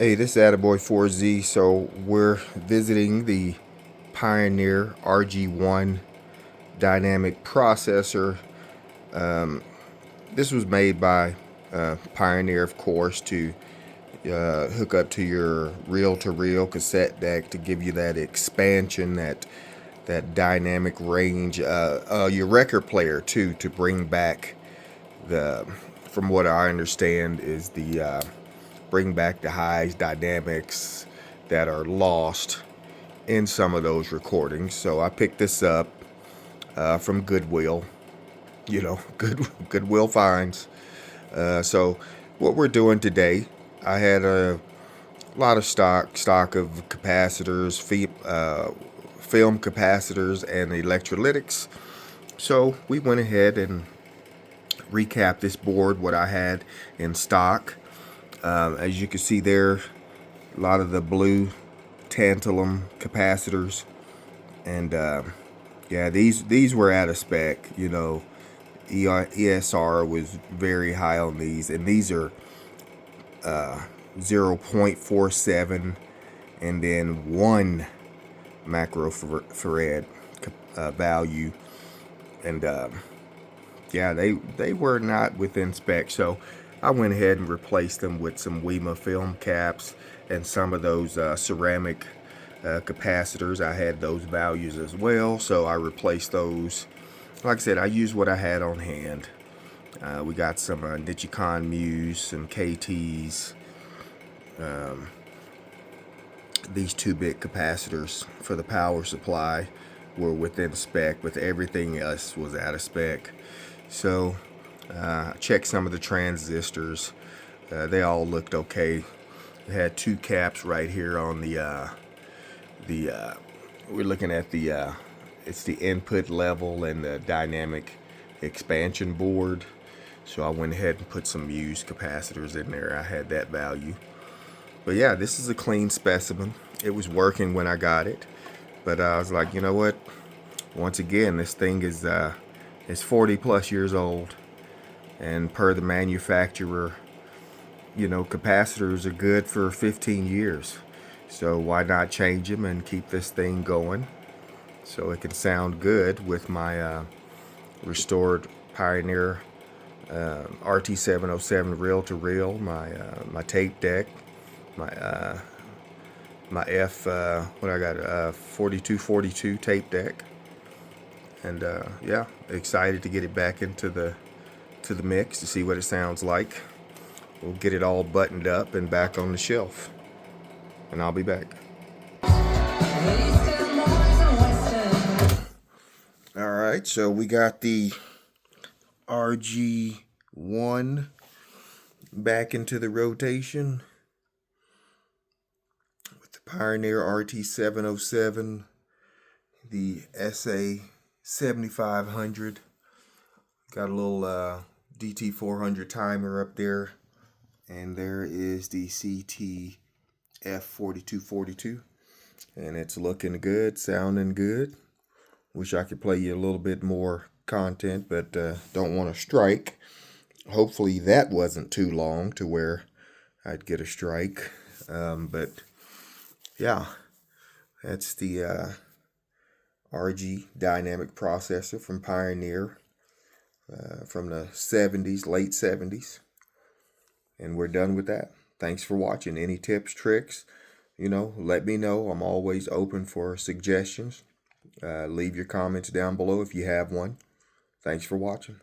Hey, this is Attaboy 4Z. So we're visiting the Pioneer RG-1 dynamic processor. This was made by Pioneer, of course, to hook up to your reel-to-reel cassette deck to give you that expansion, that dynamic range. Your record player too, to bring back from what I understand, is bring back the highs dynamics that are lost in some of those recordings. So I picked this up from Goodwill, Goodwill finds. So what we're doing today, I had a lot of stock of capacitors, film capacitors, and electrolytics. So we went ahead and recapped this board, what I had in stock. As you can see there, a lot of the blue tantalum capacitors, and yeah, these were out of spec. ESR was very high on these, and these are 0.47 and then 1 microfarad value, and yeah, they were not within spec. So I went ahead and replaced them with some WEMA film caps and some of those ceramic capacitors. I had those values as well, so I replaced those. Like I said, I used what I had on hand. We got some Nichicon Muse, some KTs. These 2-bit capacitors for the power supply were within spec, but everything else was out of spec. So check some of the transistors. They all looked okay. It had 2 caps right here on we're looking at it's the input level and the dynamic expansion board. So I went ahead and put some used capacitors in there. I had that value. But yeah, this is a clean specimen. It was working when I got it, but I was like, you know what? Once again, this thing is 40 plus years old, and per the manufacturer, capacitors are good for 15 years. So why not change them and keep this thing going so it can sound good with my restored Pioneer RT-707 reel-to-reel, my tape deck, my F what I got 4242 tape deck, and yeah, excited to get it back into the mix to see what it sounds like. We'll get it all buttoned up and back on the shelf, and I'll be back. All right, so we got the RG-1 back into the rotation with the Pioneer RT-707, the SA-7500. Got a little DT400 timer up there, and there is the CT-F4242, and it's looking good, sounding good. Wish I could play you a little bit more content, but don't want to strike. Hopefully that wasn't too long to where I'd get a strike. But yeah, that's the RG dynamic processor from Pioneer from the 70s, late 70s. And we're done with that. Thanks for watching. Any tips, tricks, let me know. I'm always open for suggestions. Leave your comments down below if you have one. Thanks for watching.